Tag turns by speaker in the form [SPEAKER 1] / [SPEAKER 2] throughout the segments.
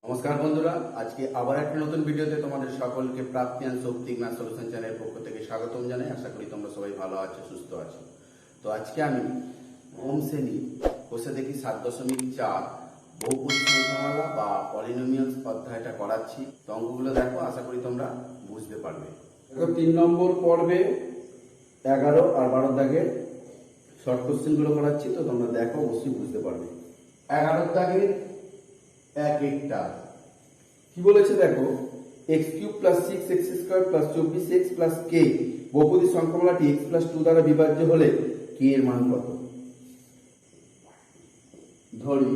[SPEAKER 1] নমস্কার বন্ধুরা, আজকে আবার একটা নতুন ভিডিওতে তোমাদের সকলকে প্রাপ্তিয়ান শক্তিক ম্যাথ সলিউশন চ্যানেলের পক্ষ থেকে স্বাগতম জানাই। আশা করি তোমরা সবাই ভালো আছো, সুস্থ আছো। তো আজকে আমি হোম শ্রেণী কোষে দেখি 7.4 বহুপদী সংখ্যামালা বা পলিনোমিয়ালস অধ্যায়টা করাচ্ছি। তো অঙ্কগুলো দেখো, আশা করি তোমরা বুঝতে পারবে। দেখো 3 নম্বর পর্বে 11 আর 12 দাগের শর্ট কোশ্চেনগুলো করাচ্ছি, তো তোমরা দেখো, অবশ্যই বুঝতে পারবে। 11 দাগের একটা কি বলেছে দেখো, x³ + 6x² + 24x + k বহুপদী সংখ্যামালাটি x + 2 দ্বারা বিভাজ্য হলে k এর মান কত? ধরি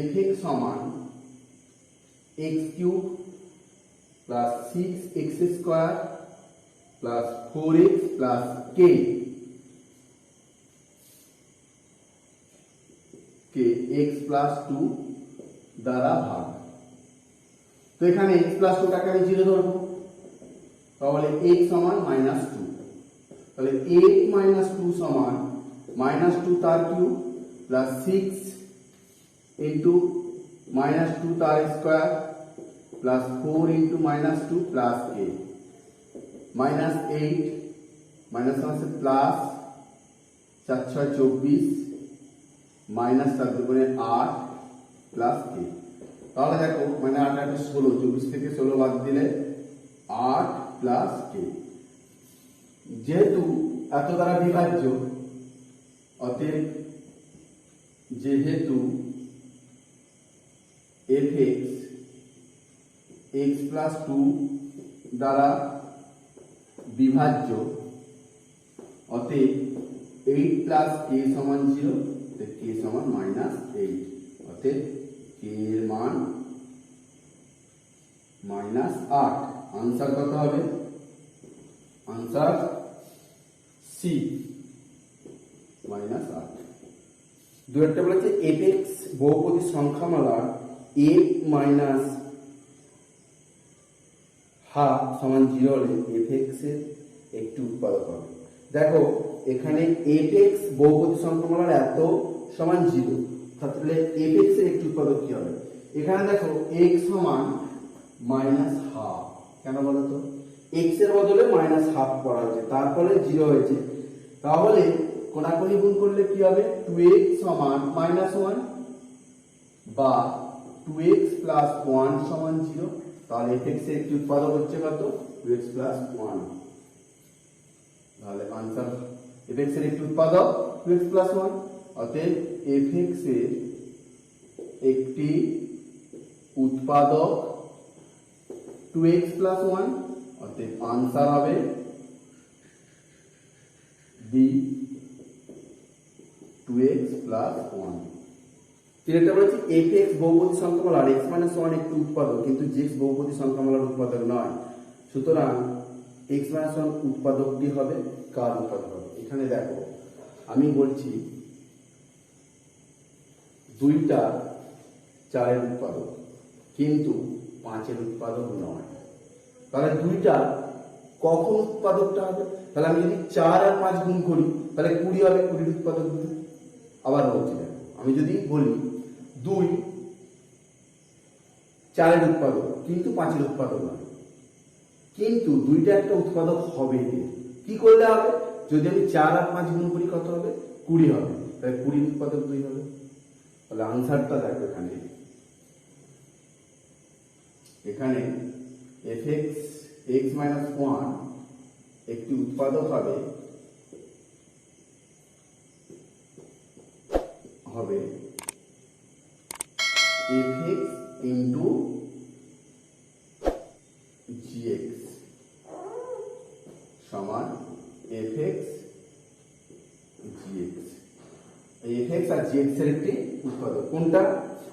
[SPEAKER 1] fx সমান x³ + 6x² + 4x + k x + 2 দ্বারা ভাগ। তো এখানে x + 2 টাকে আমি 0 ধরবো, তাহলে x সমান -2, তাহলে 8 - 2 সমান -2 তার কিউব প্লাস 6 ইন্টু -2 তার square plus 4 into -2 plus k -8 minus আছে প্লাস 4 × 6 = 24 মাইনাস 4 × 2 = 8 প্লাস k। তাহলে দেখো, মানে 8 × 16, 24 থেকে 16 বাদ দিলে 8 প্লাস k। যেহেতু এত দ্বারা বিভাজ্য, অতএব যেহেতু fx x + 2 দ্বারা বিভাজ্য, অতএব 8 প্লাস k সমান 0, k সমান -8, অতএব k এর মান -8। আনসার কত হবে? Answer C, -8। দুইটা বলেছে fx বহুপদী সংখ্যামালা a - ½ সমান 0 হলে fx এর একটি উৎপাদক হবে। দেখো, এখানে fx বহুপদী সংখ্যামালার এত সমান 0, তাহলে fx এর একটি উৎপাদক কি হবে? এখানে দেখো x সমান -½ কেন বলো তো? x এর বদলে -½ করা হয়েছে, তারপরে 0 হয়েছে, তাহলে কোনাকুনি গুণ করলে কি হবে? 2x সমান -1 বা 2x + 1 সমান 0, তাহলে fx এর একটি উৎপাদক হচ্ছে কত? 2x + 1। তাহলে आंसर fx এর একটি উৎপাদক 2x + 1, অতএব fx এর একটি উৎপাদক 2x + 1, অতএব आंसर হবে b, 2x + 1। এটা বলছি fx বহুপদী সংখ্যামালার x - 1 একটি উৎপাদক, কিন্তু g বহুপদী সংখ্যামালার উৎপাদক নয়। সুতরাং x - 1 উৎপাদকটি হবে কার উৎপাদক হবে? এখানে দেখো, আমি বলছি 2টা 4 এর উৎপাদক, কিন্তু 5 এর উৎপাদক নয়। তাহলে 2টা কখন উৎপাদকটা হবে? তাহলে আমি যদি 4 আর 5 গুণ করি, তাহলে 20 হবে, 20 এর উৎপাদক হবে। আবার বলছি, আমি যদি বলি 2 4 এর উৎপাদক, কিন্তু 5 এর উৎপাদক নয়, কিন্তু 2টা একটা উৎপাদক হবে। কি করলে হবে? যদি আমি 4 আর 5 গুণ করি, কত হবে? 20 হবে, তাই 20 উৎপাদক 2 হবে। তাহলে আনসারটা দেখো, এখানে fx x - 1 একটি উৎপাদক হবে fx ইন্টু gx সমান fx gx। fx আর gx এর একটি উৎপাদক কোনটা?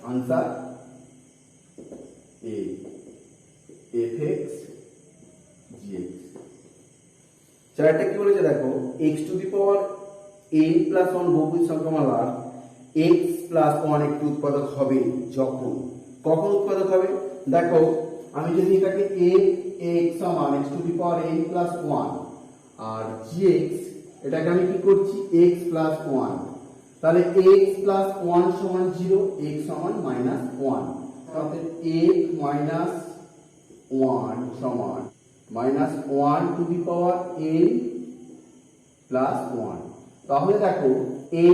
[SPEAKER 1] Answer a, fx gx। চারটা কি বলেছে দেখো, x⁴n + 1 বহুপদী সংখ্যামালার x + 1 একটি উৎপাদক হবে যখন, কখন উৎপাদক হবে? দেখো, আমি যদি এটাকে x সমান x⁴n + 1 আর gx, এটাকে আমি কি করছি? x + 1, তাহলে x + 1 সমান 0, x সমান -1। অতএব 1 মাইনাস 1 সমান minus 1 two the power n plus 1। তাহলে দেখো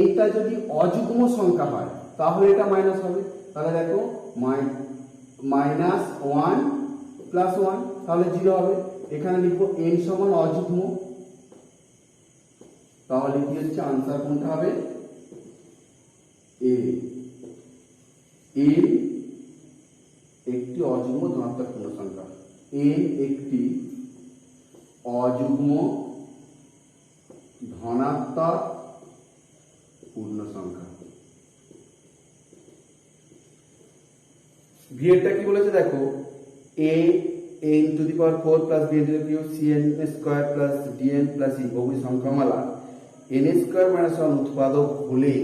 [SPEAKER 1] nটা যদি অযুগ্ম সংখ্যা হয় তাহলে এটা মাইনাস হবে। তাহলে দেখো মাইনাস 1 প্লাস 1 তাহলে 0 হবে। এখানে লিখবো n সমান অযুগ্ম, তাহলে কি হচ্ছে আনসার কোনটা হবে এ। n একটি অযুগ্ম ধনাত্মক পূর্ণ সংখ্যা, n একটি অযুগ্ম ধনাত্মক পূর্ণ সংখ্যা। ভি এরটা কি বলেছে দেখো, a n to the power 4 plus b n to the power cn square plus dn plus e বহু সংখ্যামালা n স্কয়ার মাইনাস 1 উৎপাদক হলে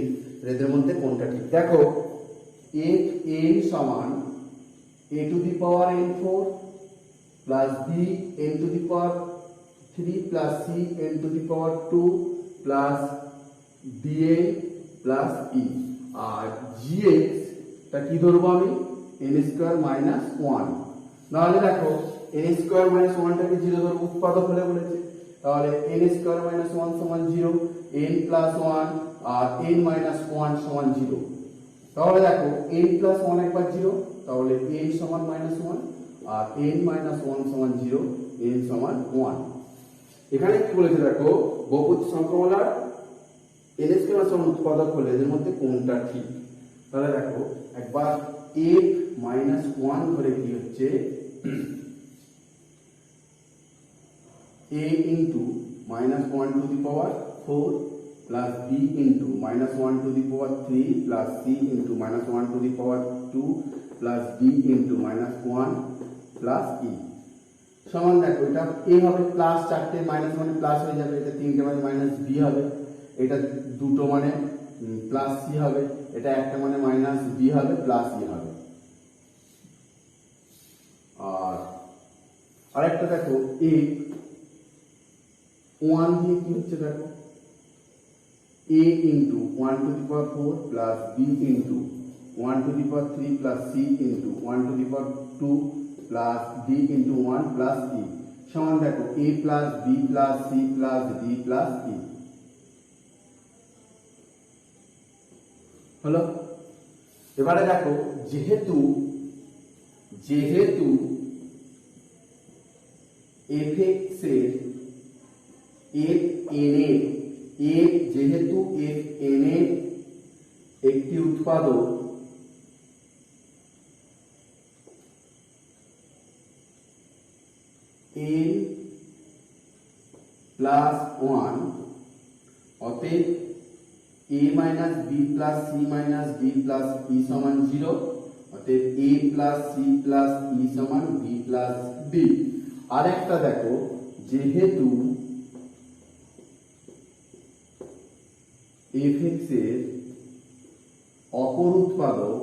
[SPEAKER 1] এদের মধ্যে কোনটা ঠিক। দেখো n সমান a to the power n4 plus b n to the power 3 plus c n to the power 2 plus dn plus e। আর gx টা কি ধরবো আমি n স্কয়ার মাইনাস 1। নাহলে দেখো n স্কয়ার মাইনাস 1 টাকে 0 ধরবো, উৎপাদক হলে বলেছে। তাহলে n স্কয়ার মাইনাস 1 সমান 0, n প্লাস 1 আর n মাইনাস 1 সমান 0। তাহলে দেখো n প্লাস 1 একবার 0, তাহলে n সমান মাইনাস 1 আর n মাইনাস 1 সমান 0, n সমান 1। এখানে কি বলেছে দেখো, বহুপদী সংখ্যামালার n স্কয়ার সমান উৎপাদক হলে এদের মধ্যে কোনটা ঠিক। তাহলে দেখো একবার f মাইনাস 1 ধরে কি হচ্ছে a into minus 1 two the power 4 plus b into minus 1 two the power 3 plus c into minus 1 two the power 2 plus b into minus 1 plus e সমান দেখো এটা a হবে প্লাস 4টে মাইনাস মানে plus হয়ে যাবে, এটা 3টে মানে মাইনাস b হবে, এটা দুটো মানে প্লাস c হবে, এটা একটা মানে মাইনাস b হবে প্লাস e হবে। আর আরেকটা দেখো a 1 দিয়ে কি হচ্ছে দেখো a into 1 two the power 4 plus b into 1 two the power 3 plus c into 1 two the power 2 plus d into 1 plus e সমান দেখো a plus b plus c plus d plus e হলো। এবারে দেখো যেহেতু fx এর যেহেতু fn এর একটি উৎপাদক n প্লাস 1, অতএব a minus b plus c minus d plus e সমান 0, অতএব a plus c plus e সমান b প্লাস d। আরেকটা দেখো যেহেতু fx এর অপর উৎপাদক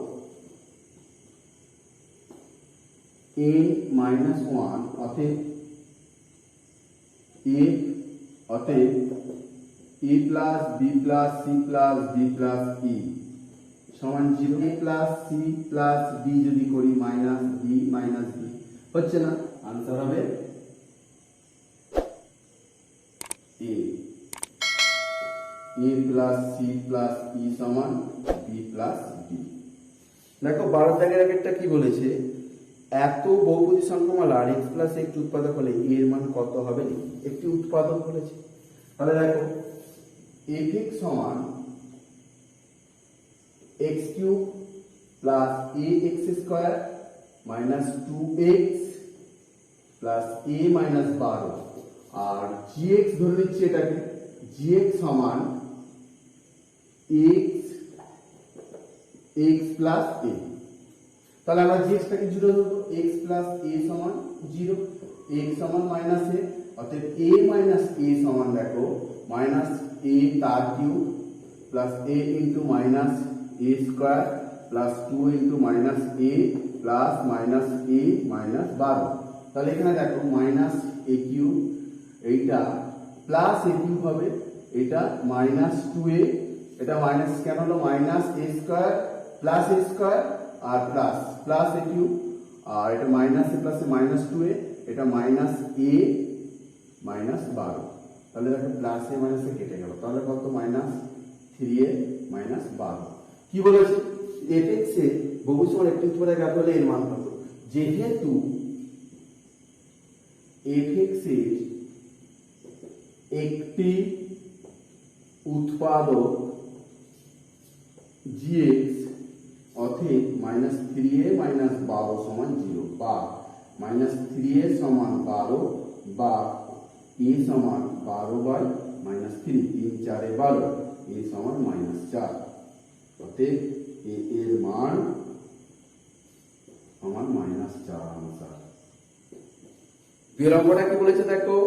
[SPEAKER 1] n মাইনাস 1, অতএব a plus b plus c plus d plus e সমান 0। a plus c plus d যদি করি মাইনাস b মাইনাস b হচ্ছে না, আনসার হবে a plus c plus e সমান b প্লাস d। দেখো 12 দাগের আগেরটা কি বলেছে, এত বহুপদী সংখ্যামালার x প্লাস একটি উৎপাদক হলে এর মান কত হবে, একটি উৎপাদক বলেছে। তাহলে দেখো fx সমান x cube plus ax square minus 2x plus a minus 12 আর gx ধরে নিচ্ছি এটাকে, gx সমান x প্লাস a। তাহলে আমরা gx টাকে 0 দেবো, x প্লাস a সমান 0, x সমান মাইনাস a, অতএব a মাইনাস a সমান দেখো মাইনাস a তার cube plus a into minus a square plus 2 into minus a plus minus a minus 12। তাহলে এখানে দেখো মাইনাস a কিউব, এইটা প্লাস a কিউব হবে, এটা মাইনাস 2a, এটা মাইনাস কেন হলো minus a square plus a square আর প্লাস প্লাস এ কিউ, আর এটা মাইনাস এ প্লাসে মাইনাস টু এ, এটা মাইনাস এ মাইনাস 12। তাহলে দেখো প্লাস এ মাইনাস এ কেটে গেল, তাহলে কত মাইনাস 3a মাইনাস 12। কি বলেছে এফ এক্স এ বহু সময় একটি উৎপাদক জ্ঞাত হলে এর মান কত। যেহেতু এফ এক্স এর একটি উৎপাদক জিএক্স অতএব মাইনাস 3a মাইনাস 12 সমান 0, বা মাইনাস 3a সমান 12 বা a সমান 12 বাই মাইনাস 3, 3 4 12, a সমান মাইনাস 4। অতএব a এর মান সমান মাইনাস 4 আনসার। বিলম্বটা কি বলেছে দেখো,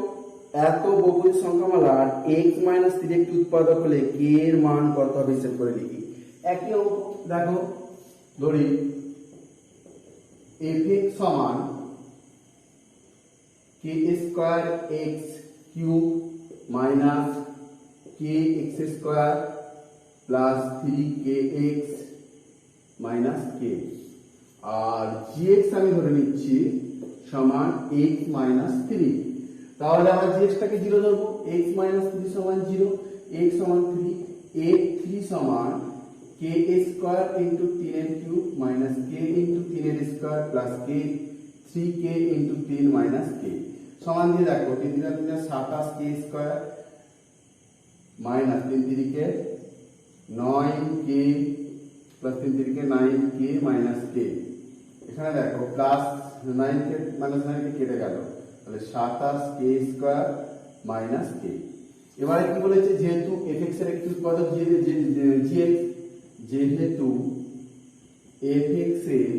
[SPEAKER 1] এত বহুপদী সংখ্যামালার x মাইনাস 3 একটি উৎপাদক হলে k এর মান কত হবে হিসাব করে লিখি। একই অঙ্ক দেখো, ধরি fx সমান k square x cube minus kx square plus 3kx minus k, আর gx আমি ধরে নিচ্ছি সমান x মাইনাস 3। তাহলে আমরা gx টাকে 0 ধরবো, x মাইনাস 3 সমান 0, x সমান 3, a 3 সমান k স্কয়ার ইনটু 3 এর কিউব মাইনাস k ইনটু 3 এর square plus k 3k into 3 minus k সমান দিয়ে দেখো 3 3 27 k স্কয়ার মাইনাস 3 3 কে 9k প্লাস 3 3 কে 9k মাইনাস k। এখানে দেখো প্লাস 9k মাইনাস 9k কেটে গেল, তাহলে 27k স্কয়ার মাইনাস k। এবারে কি বলেছে, যেহেতু fx এর একটি উৎপাদক gx, যেহেতু fx এর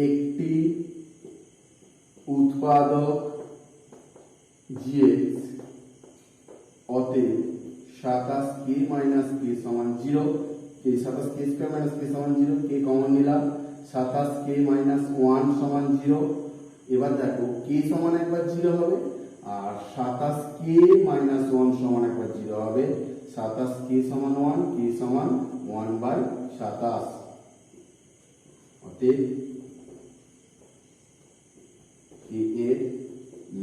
[SPEAKER 1] একটি উৎপাদক gx অতএব 27k মাইনাস k সমান 0, এই 27k স্কয়ার মাইনাস k সমান 0, k কমন নিলাম, 27k মাইনাস 1 সমান 0। এবার দেখো k সমান একবার 0 হবে, আর 27k মাইনাস 1 সমান একবার 0 হবে, 27k সমান 1, k সমান 1 বাই 27। অতএব k এর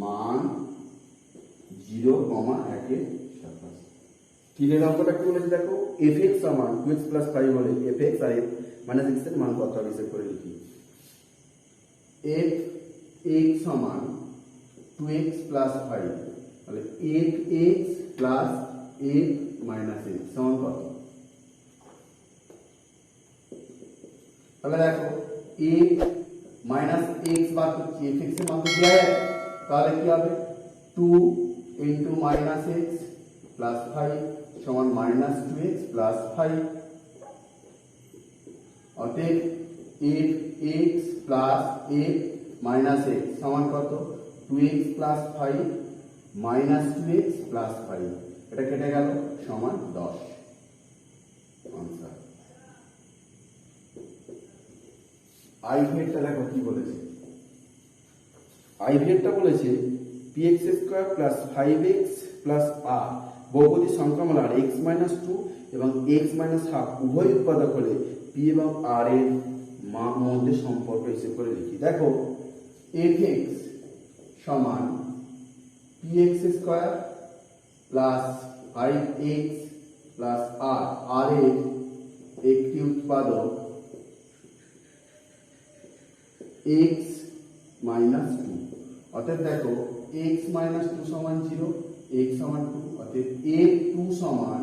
[SPEAKER 1] মান 0, 1 এর 27। তিনের অঙ্কটা কি বলেছে দেখো, fx সমান 2x প্লাস 5 হলে fx আর f মাইনাস x এর মান কত হবে হিসাব করে লিখি। fx সমান 2x প্লাস 5, তাহলে fx plus f minus x সমান কত। তাহলে দেখো a মাইনাস x বার করছি, fx এর মান তো দেওয়া আছে, তাহলে কি হবে 2 ইনটু মাইনাস x প্লাস 5 সমান মাইনাস 2x প্লাস 5। অতএব fx plus f minus x সমান কত, 2x plus 5 minus 2x plus 5, এটা কেটে গেল সমান 10 আনসার। আইভিএরটা দেখো কি বলেছে, আইভিএরটা বলেছে px square plus 5x plus r বহুপদী সংখ্যামালার x মাইনাস 2 এবং x মাইনাস হাফ উভয় উৎপাদক হলে p এবং r এর মধ্যে সম্পর্ক হিসেব করে লিখি। দেখো fx সমান px square plus 5x plus r, r এর একটি উৎপাদক x মাইনাস 2। অতএব দেখো x মাইনাস 2 সমান 0, x সমান 2, অতএব a2 সমান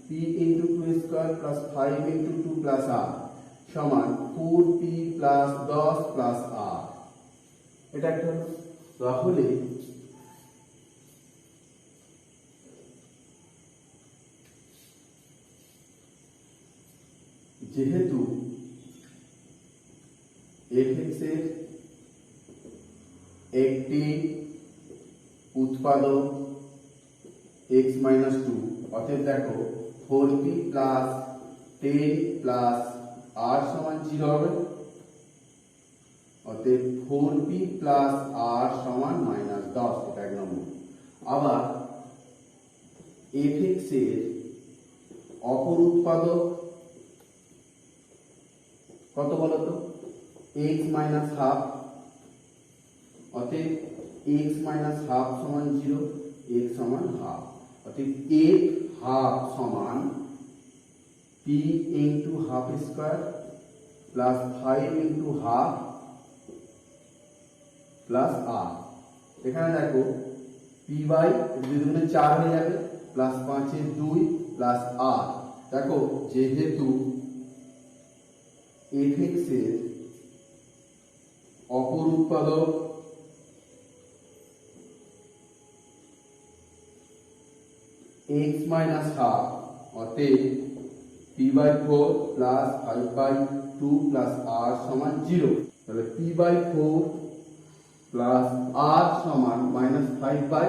[SPEAKER 1] p into 2 square plus 5 into 2 plus r সমান 4p প্লাস 10 প্লাস r। এটা একটা হলো। তাহলে যেহেতু fx এর একটি উৎপাদক x মাইনাস 2, অতএব দেখো 4p প্লাস 10 প্লাস r সমান 0 হবে, অতএব 4p প্লাস r সমান মাইনাস 10, এটা এক নম্বর। আবার fx এর অপর উৎপাদক কত বলো তো, x মাইনাস হাফ, অতএব x মাইনাস হাফ সমান 0, x সমান হাফ, অতএব f হাফ সমান p into half square plus 5 into half plus r। এখানে দেখো p বাই 2 দুগুণে 4 হয়ে যাবে, প্লাস 5 এর 2 প্লাস r। দেখো যেহেতু fx এর অপর উৎপাদক x মাইনাস হাফ, অতএব p by 4 plus 5 by 2 plus r সমান 0। তাহলে p বাই 4 প্লাস r সমান মাইনাস 5 বাই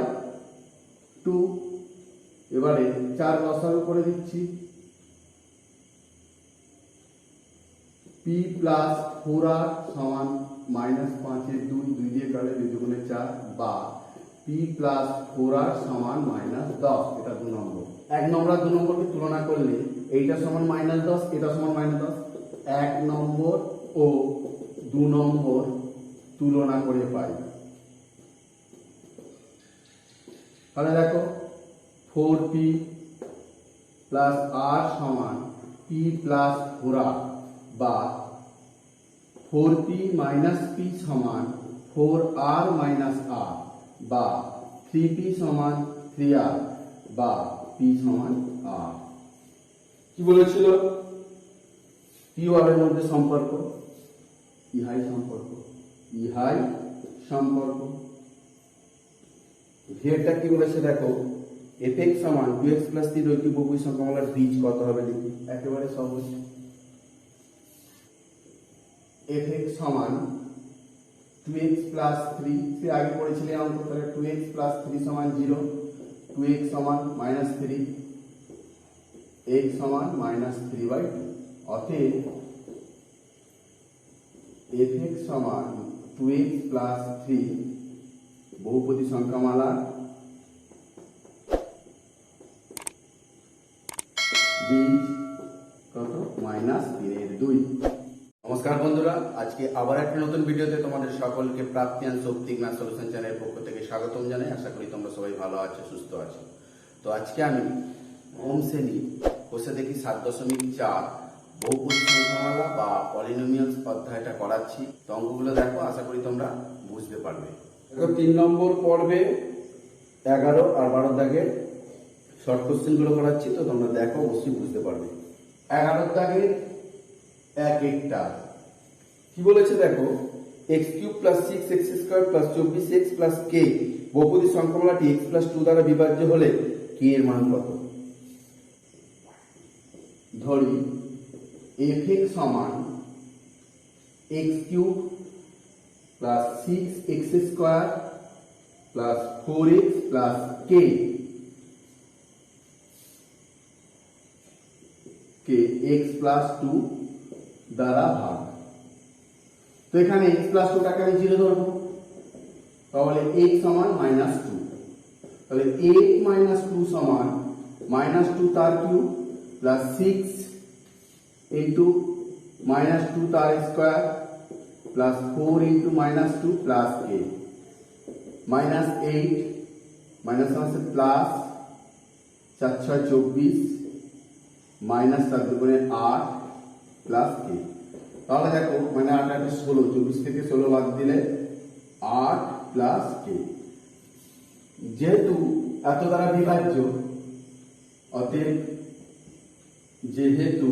[SPEAKER 1] 2। এবারে 4 লসাগু করে দিচ্ছি, p প্লাস 4r সমান মাইনাস 5 এর 2, 2 দিয়ে কাটলে 2 দুগুণে 4, বা p প্লাস 4r সমান মাইনাস 10। এটা 2 নম্বর। 1 নম্বর আর 2 নম্বরকে তুলনা করলে এইটা সমান মাইনাস 10, এটা সমান মাইনাস 10। 1 নম্বর ও 2 নম্বর তুলনা করে পাই। তাহলে দেখো 4p প্লাস r সমান p প্লাস 4r, বা 4p মাইনাস p সমান 4r মাইনাস r, বা 3p সমান 3r, বা p সমান r। কি বলেছিল? p ও r এর মধ্যে সম্পর্ক ইহাই সম্পর্ক, ইহাই সম্পর্ক। ভিএরটা কি বলেছে দেখো, fx সমান 2x প্লাস 3 রৈখিক বহুপদী সংখ্যামালার বীজ কত হবে লিখি, একেবারে সহজ। fx সমান 2x প্লাস 3, সে আগে পড়েছিলেন অঙ্ক, তাহলে 2x প্লাস 3 সমান 0, 2x সমান মাইনাস 3, x সমান মাইনাস 3 বাই 2। অতএব fx সমান 2x প্লাস 3 বহুপদী সংখ্যামালা বীজ কত, মাইনাস 3 এর 2। নমস্কার বন্ধুরা, আজকে আবার একটা নতুন ভিডিওতে তোমাদের সকলকে প্রাপ্তিয়ান শক্তিক ম্যাথ সলিউশন চ্যানেলের পক্ষ থেকে স্বাগতম জানাই। আশা করি তোমরা সবাই ভালো আছো, সুস্থ আছো। তো আজকে আমি নবম শ্রেণী কোষে দেখি 7.4 বহুপদী সংখ্যামালা বা পলিনোমিয়ালস অধ্যায়টা করাচ্ছি। তো অঙ্কগুলো দেখো, আশা করি তোমরা বুঝতে পারবে। দেখো 3 নম্বর পর্বে 11 আর 12 দাগের শর্ট কোশ্চেন গুলো করাচ্ছি, তো তোমরা দেখো, অবশ্যই বুঝতে পারবে। 11 দাগের এক একটা কি বলেছে দেখো, x cube plus 6x square plus 24x plus k বহুপদী সংখ্যামালাটি x প্লাস 2 দ্বারা বিভাজ্য হলে k এর মান কত? ধরি fx সমান x cube plus 6x square plus 4x plus k কে x প্লাস 2 দ্বারা ভাগ। তো এখানে x প্লাস 2 টাকে আমি 0 ধরবো, তাহলে x সমান মাইনাস 2, তাহলে a মাইনাস 2 সমান মাইনাস 2 তার কিউব প্লাস 6 ইন্টু মাইনাস 2 তার square plus 4 into minus 2 plus k minus 8 minus আছে প্লাস 4 6 24 মাইনাস 4 দুগুণে 8 প্লাস k। তাহলে দেখো মানে 8 8 16, 24 থেকে 16 বাদ দিলে 8 প্লাস k। যেহেতু এত দ্বারা বিভাজ্য, অতএব যেহেতু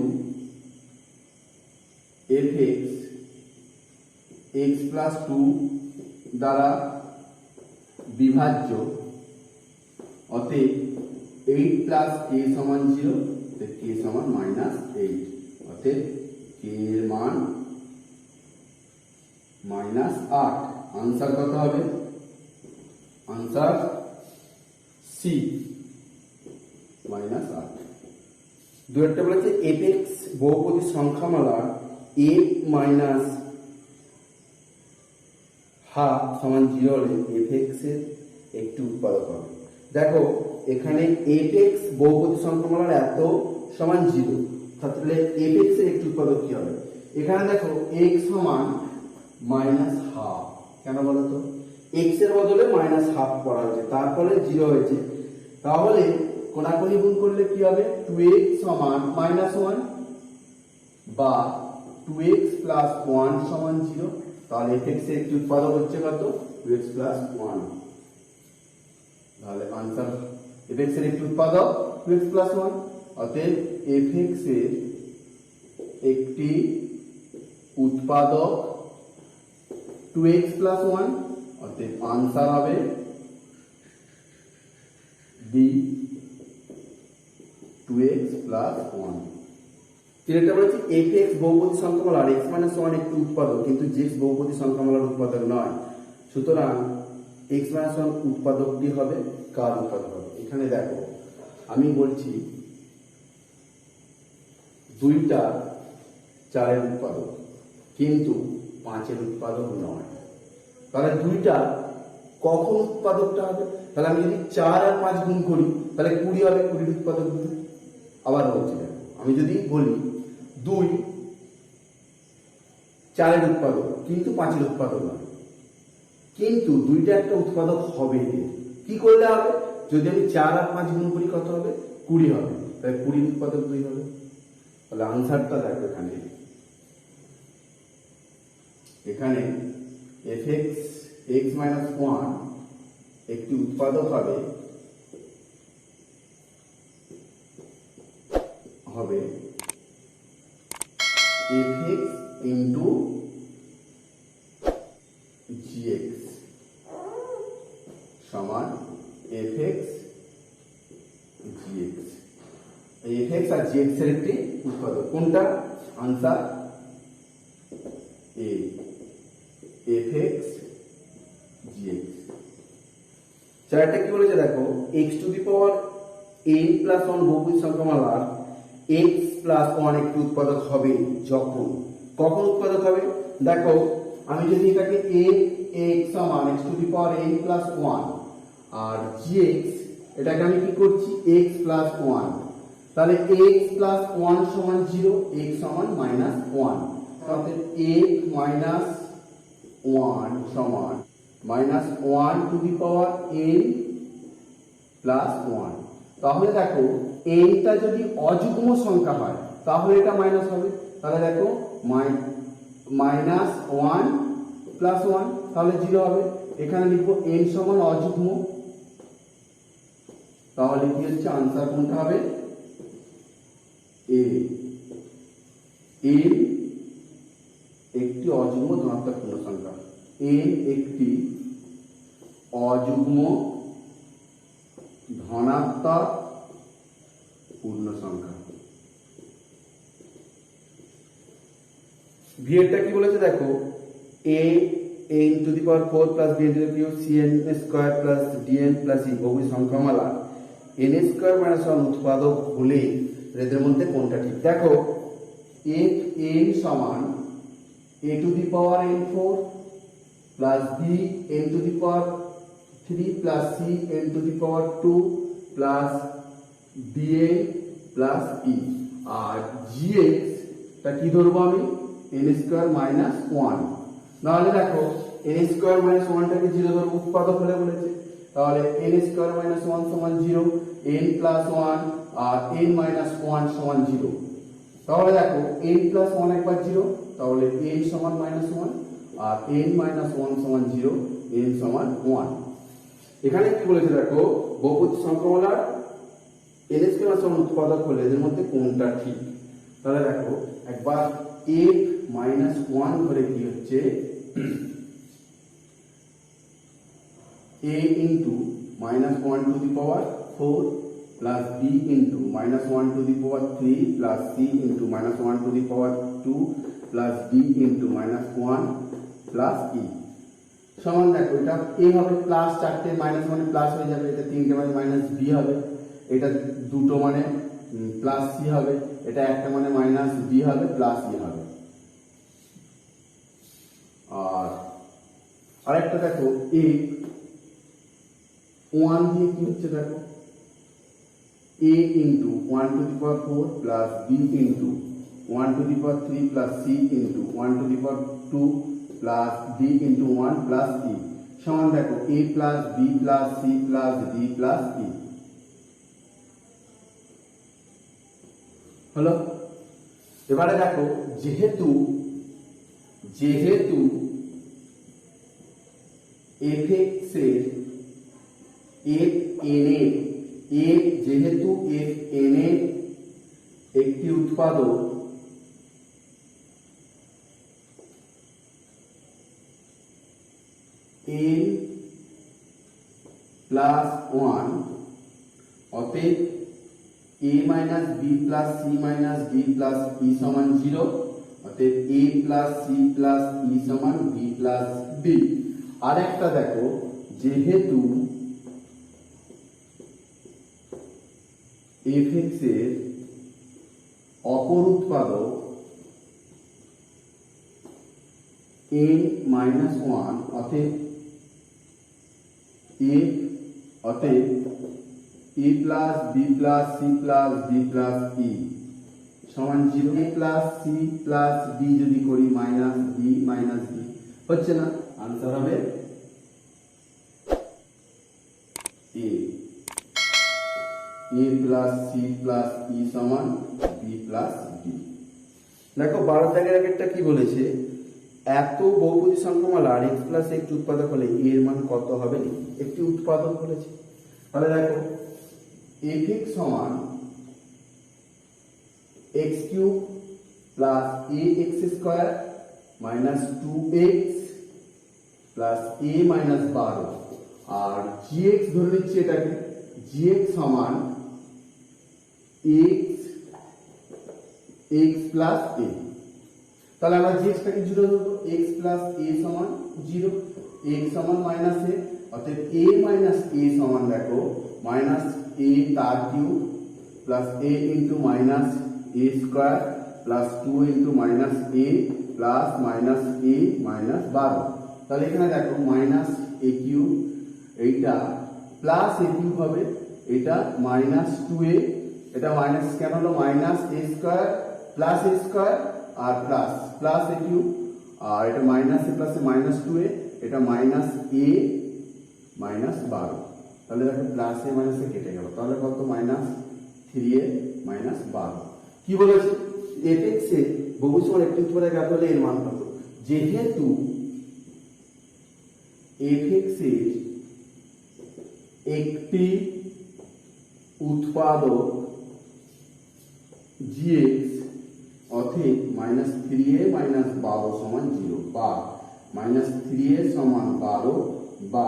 [SPEAKER 1] fx x প্লাস 2 দ্বারা বিভাজ্য, অতএব 8 প্লাস k সমান 0, k সমান মাইনাস 8। অতএব k এর মান মাইনাস 8। আনসার কত হবে? Answer C, minus 8। দুইটা বলেছে fx বহুপদী সংখ্যামালা a মাইনাস হাফ সমান 0 হলে fx এর একটি উৎপাদক হবে। দেখো এখানে fx বহুপদী সংখ্যামালার এত সমান 0, তাহলে fx এর একটি উৎপাদক কি হবে? এখানে দেখো x সমান মাইনাস হাফ, কেন বলো তো? x এর বদলে মাইনাস হাফ করা হয়েছে, তারপরে 0 হয়েছে, তাহলে কোনাকুনি গুণ করলে কি হবে? 2x সমান মাইনাস 1 বা 2x প্লাস 1 সমান 0। তাহলে fx এর একটি উৎপাদক হচ্ছে কত? 2x plus 1। তাহলে आंसर fx এর একটি উৎপাদক 2x প্লাস 1, অতএব fx এর একটি উৎপাদক 2x প্লাস 1, অতএব आंसर হবে b 2x প্লাস 1। যেটা বলেছি fx বহুপদী সংখ্যামালার x - 1 একটি উৎপাদক, কিন্তু g বহুপদী সংখ্যামালার উৎপাদক নয়। সুতরাং x - 1 উৎপাদকটি হবে কার উৎপাদক হবে? এখানে দেখো আমি বলছি 2টা 4 এর উৎপাদক, কিন্তু 5 এর উৎপাদক নয়। তাহলে 2টা কখন উৎপাদকটা হবে? তাহলে আমি যদি 4 আর 5 গুণ করি তাহলে 20 হবে, 20 এর উৎপাদক 2। আবার বলছি দেখো, আমি যদি বলি 2 4 এর উৎপাদক কিন্তু 5 এর উৎপাদক নয়, কিন্তু 2টা একটা উৎপাদক হবে। কি করলে হবে? যদি আমি 4 আর 5 গুণ করি কত হবে? 20 হবে, তাহলে 20 উৎপাদক 2 হবে। তাহলে आंसरটা দেখো এখানে fx x - 1 একটি উৎপাদক হবে fx ইনটু gx সমান fx gx। এই fx আর gx এর একটি উৎপাদক কোনটা? Answer a fx gx। চারটা কি বলেছে দেখো, x to the power n plus 1 বহুপদী সংখ্যামালার x প্লাস 1 একটি উৎপাদক হবে যখন, কখন উৎপাদক হবে? দেখো আমি যদি এটাকে x সমান x to the power n plus 1 আর gx এটাকে আমি কি করছি? x প্লাস 1, তাহলে x প্লাস 1 সমান 0, x সমান মাইনাস 1, তাহলে x মাইনাস 1 সমান minus 1 two the power n plus 1। তাহলে দেখো nটা যদি অযুগ্ম সংখ্যা হয় তাহলে এটা মাইনাস হবে, তাহলে দেখো মাইনাস 1 প্লাস 1, তাহলে 0 হবে। এখানে লিখবো n সমান অযুগ্ম, তাহলে কি হচ্ছে? आंसर কোনটা হবে? a। n একটি অযুগ্ম ধনাত্মক পূর্ণ সংখ্যা, n একটি অযুগ্ম ধনাত্মক পূর্ণ সংখ্যা। v এরটা কি বলেছে দেখো, a n to the power 4 plus b n to the power cn square plus dn plus e বহুপদী সংখ্যামালা n স্কয়ার মাইনাস 1 উৎপাদক হলে এদের মধ্যে কোনটা ঠিক? দেখো f n সমান a to the power n4 plus b n to the power 3 plus c n to the power 2 plus dn plus e, আর gx টা কি ধরবো আমি? n square minus 1। তাহলে দেখো n স্কয়ার মাইনাস 1 টাকে 0 ধরবো, উৎপাদক হলে বলেছে, তাহলে n স্কয়ার মাইনাস 1 সমান 0, n প্লাস 1 আর n মাইনাস 1 সমান 0। তাহলে দেখো n প্লাস 1 একবার 0, তাহলে n সমান মাইনাস 1 আর n মাইনাস 1 সমান 0, n সমান 1। এখানে কি বলেছে দেখো, বহুপদী সংখ্যামালার n স্কয়ার সমান উৎপাদক হলে এদের মধ্যে কোনটা ঠিক? তাহলে দেখো একবার f মাইনাস 1 ধরে কি হচ্ছে a into minus 1 two the power 4 plus b into minus 1 two the power 3 plus c into minus 1 two the power 2 plus d into minus 1 plus e সমান দেখো এটা a হবে প্লাস 4টে মাইনাস মানে plus হয়ে যাবে, এটা 3টে মানে মাইনাস b হবে, এটা দুটো মানে প্লাস c হবে, এটা একটা মানে মাইনাস d হবে প্লাস e হবে। আর আরেকটা দেখো a 1 দিয়ে কি হচ্ছে দেখো a into 1 two the power 4 plus b into 1 to the power 3 plus c into 1 to the power 2 plus d into 1 plus e সমান দেখো a plus b plus c plus d plus e হলো। এবারে দেখো যেহেতু fx এর fn এর যেহেতু fn এর একটি উৎপাদক n প্লাস 1 অতএব a minus b plus c minus d plus e সমান 0 অতএব a plus c plus e সমান b প্লাস d। আরেকটা দেখো যেহেতু fx এর অপর উৎপাদক n মাইনাস 1 অতএব a plus b plus c plus d plus e সমান 0 a plus c plus d যদি করি মাইনাস b মাইনাস d হচ্ছে না, আনসার হবে a plus c plus e সমান b প্লাস d। দেখো 12 দাগের আগেরটা কি বলেছে, এত বহুপদী সংখ্যামালার x প্লাস একটি উৎপাদক হলে এর মান কত হবে, একটি উৎপাদক বলেছে। তাহলে দেখো fx সমান x cube plus ax square minus 2x plus a minus 12 আর gx ধরে নিচ্ছি এটাকে, gx সমান x প্লাস a। তাহলে আমরা gx টাকে 0 ধরব, x প্লাস a সমান 0, x সমান মাইনাস a অতএব a মাইনাস a সমান দেখো মাইনাস a তার cube plus a into minus a square plus 2 into minus a plus minus a minus 12। তাহলে এখানে দেখো মাইনাস a কিউব এইটা প্লাস a কিউব হবে, এটা মাইনাস 2a, এটা মাইনাস কেন হলো minus a square plus a square আর প্লাস প্লাস a কিউব আর এটা minus a plus minus 2a, এটা মাইনাস a মাইনাস 12। তাহলে দেখো প্লাস a মাইনাস a কেটে গেল, তাহলে কত মাইনাস 3a মাইনাস 12। কি বলেছে fx এর বহুপদী সংখ্যার একটি উৎপাদক জ্ঞাত হলে এর মান কত, যেহেতু fx এর একটি উৎপাদক gx অতএব মাইনাস 3a মাইনাস 12 সমান 0 বা মাইনাস 3a সমান 12 বা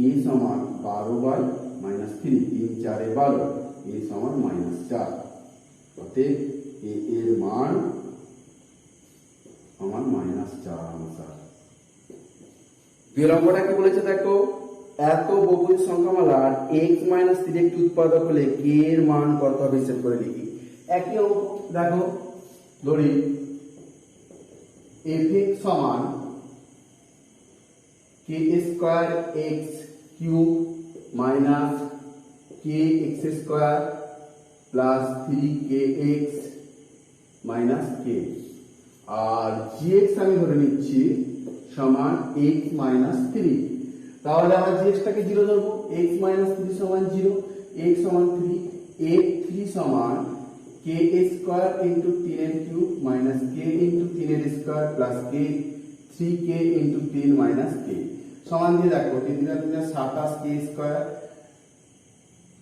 [SPEAKER 1] a সমান 12 বাই মাইনাস 3 3 4 12 a সমান মাইনাস 4 অতএব a এর মান সমান মাইনাস 4 আনসার। বিলম্বটা কি বলেছে দেখো, এত বহুপদী সংখ্যামালার x মাইনাস 3 একটি উৎপাদক হলে k এর মান কত হবে হিসাব করে লিখি। একই অঙ্ক দেখো ধরি fx সমান k square x cube minus kx square plus 3kx minus k আর gx আমি ধরে নিচ্ছি সমান x মাইনাস 3। তাহলে আমরা gx টাকে 0 ধরবো, x মাইনাস 3 সমান 0, x সমান 3, a 3 সমান k স্কয়ার ইনটু 3 এর কিউব মাইনাস k ইনটু 3 এর square plus k 3k into 3 minus k সমান দিয়ে দেখো 3 3 27 k স্কয়ার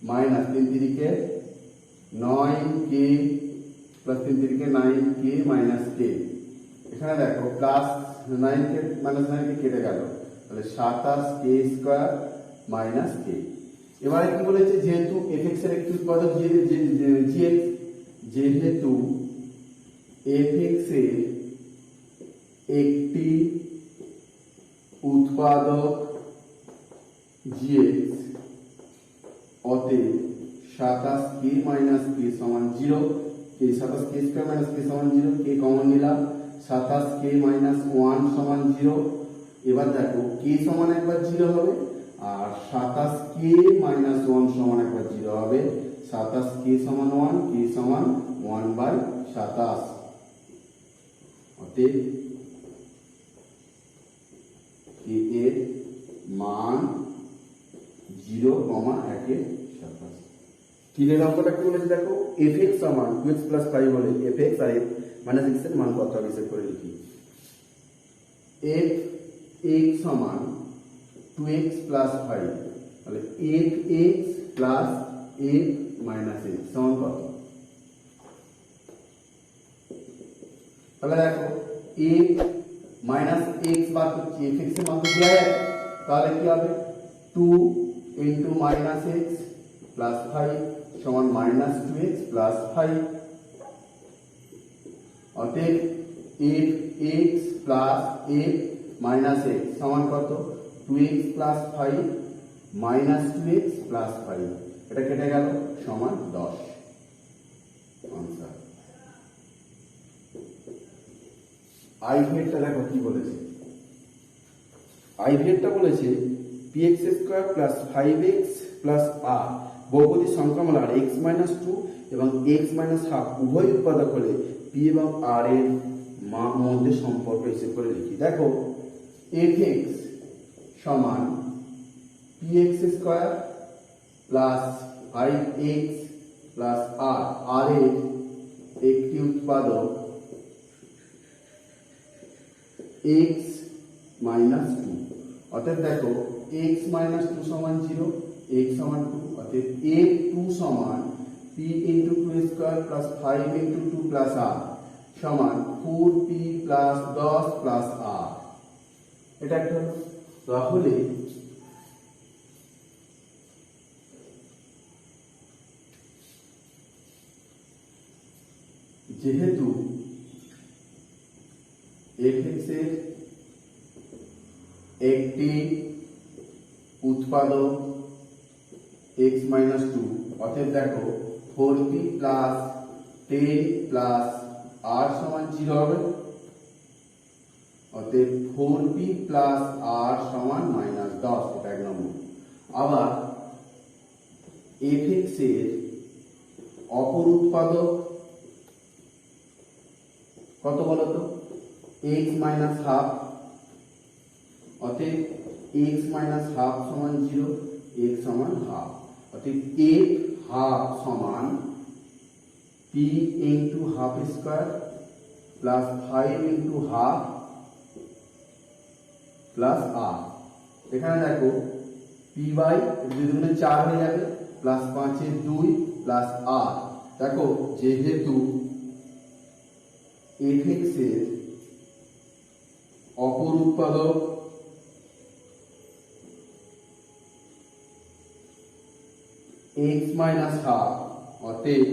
[SPEAKER 1] মাইনাস 3 3 কে 9k প্লাস 3 3 কে 9k মাইনাস k। এখানে দেখো প্লাস 9k মাইনাস 9k কেটে গেল, তাহলে 27k স্কয়ার মাইনাস k। এবারে কি বলেছে, যেহেতু fx এর একটি উৎপাদক gx, যেহেতু fx এর একটি উৎপাদক gx অতএব 27k মাইনাস k সমান 0, এই 27k স্কয়ার মাইনাস k সমান 0, k কমন নিলাম 27k মাইনাস 1 সমান 0। এবার দেখো k সমান একবার 0 হবে আর 27k মাইনাস 1 সমান একবার 0 হবে, 27k সমান 1, k সমান 1/27। অতএব এ এর মান 0,1 সাপেক্ষে। তিনের অঙ্কটা কি বলেছে দেখো, fx সমান 2x + 5 হলে fx আর f - x এর মান কত হবে হিসেব করে লিখি। fx সমান 2x + 5 তাহলে fx + f - x সমান কত? তাহলে দেখো f - x বার করছি, fx এর মান তো দেওয়া আছে, তাহলে কি হবে 2 × -x + 5 সমান -2x + 5। অতএব fx + f - x সমান কত? 2x + 5 -2x + 5, এটা কেটে গেল সমান 10। আনসার। আই ভেক্টরটা দেখো কি বলেছে, আই ভেক্টর বলেছে px² + 5x + r বহুপদী সংখ্যামালার x - 2 এবং x - 1/2 উভয় উৎপাদক হলে p এবং r এর মধ্যে সম্পর্ক হিসেব করে লিখি। দেখো fx সমান px² + 5x + r, r এর একটি উৎপাদক x - 2, অতএব দেখো x - 2 সমান 0, x সমান 2, অতএব f2 সমান p × 2² + 5 × 2 + r সমান 4p + 10 + r। এটা একটা তাহলে যেহেতু fx এর একটি উৎপাদক x - 2, অতএব দেখো 4p + 10 + r সমান 0 হবে, অতএব 4p + r সমান -10, এটা এক নম্বর। আবার fx এর অপর উৎপাদক কত বলতো? x - 1/2, অতএব x - 1/2 সমান 0, x সমান 1/2, অতএব f½ সমান p × 1/2² + 5 × 1/2 + r। এখানে দেখো p/2 4 হয়ে যাবে, +5 এর 2 + r। দেখো যেহেতু fx এর অপর উৎপাদক x - 1/2, অতএব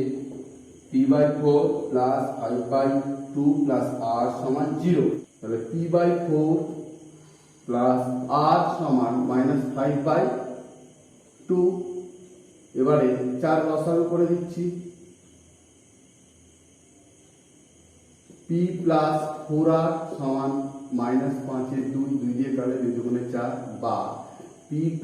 [SPEAKER 1] p/4 + 5/2 + r সমান 0, তাহলে p/4 + r সমান -5/2। এবারে 4 লসাগু করে দিচ্ছি, p + 4r সমান -5 এর 2, 2 দিয়ে কাটলে 2 × 4 বা p +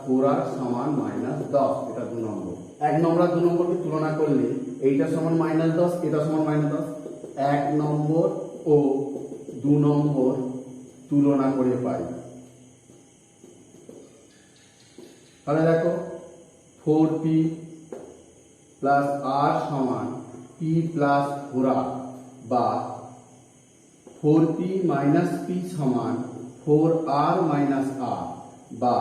[SPEAKER 1] 4r সমান -10, এটা 2 নম্বর। 1 নম্বর আর 2 নম্বরকে তুলনা করলে এইটা সমান -10, এটা সমান -10। 1 নম্বর ও 2 নম্বর তুলনা করে পাই। তাহলে দেখো 4p + r সমান p + 4r বা 4p - p সমান 4r - r বা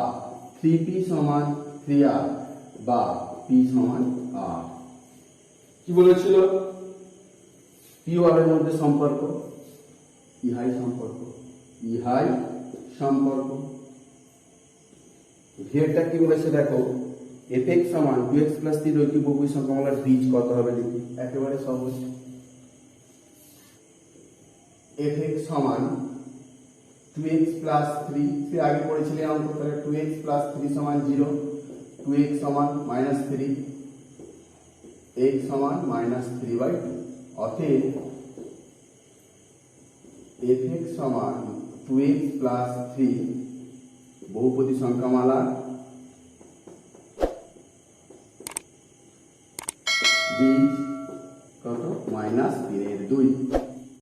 [SPEAKER 1] 3p সমান 3r বা p সমান r। কি বলেছিল? p ও r এর মধ্যে সম্পর্ক ইহাই সম্পর্ক, ইহাই সম্পর্ক। ভেক্টর কি বলেছে দেখো, fx সমান 2x + 3 রৈখিক বহুপদী সংখ্যামালার বীজ কত হবে লিখি। একেবারে সহজ, fx সমান 2x + 3, সে আগে পড়েছিলে অঙ্ক, তাহলে 2x + 3 সমান 0, 2x সমান -3, x সমান -3/2, অতএব fx সমান 2x + 3 বহুপদী সংখ্যামালা